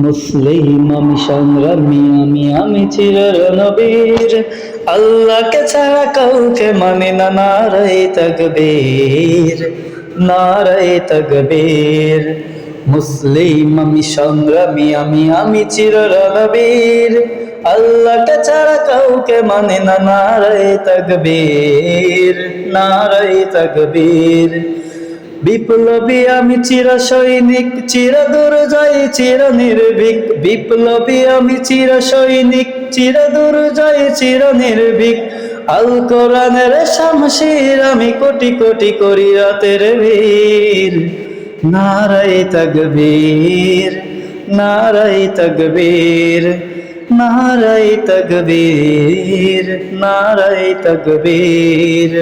মুসলিম আমি সংগ্রামী, আমি চিররণবীর, আল্লাহকে ছাড়া কাউকে মানে না। নারায়ে তাকবীর, নারায়ে তাকবীর। মুসলিম আমি সংগ্রামী, আমি চিররণবীর, আল্লাহকে ছাড়া কাউকে মানে না। নারায়ে তাকবীর, নারায়ে তাকবীর। বিপ্লবী আমি চির সৈনিক, চির দুর্জয় চির নির্ভীক। বিপ্লবী আমি চির সৈনিক, চির দুর্জয় চির নির্ভীক। আল কোরআনের শামশির আমি, কোটি কোটি করি রাতের বীর। নারায়ে তাকবীর, নারায়ে তাকবীর, নারায়ে তাকবীর, নারায়ে তাকবীর।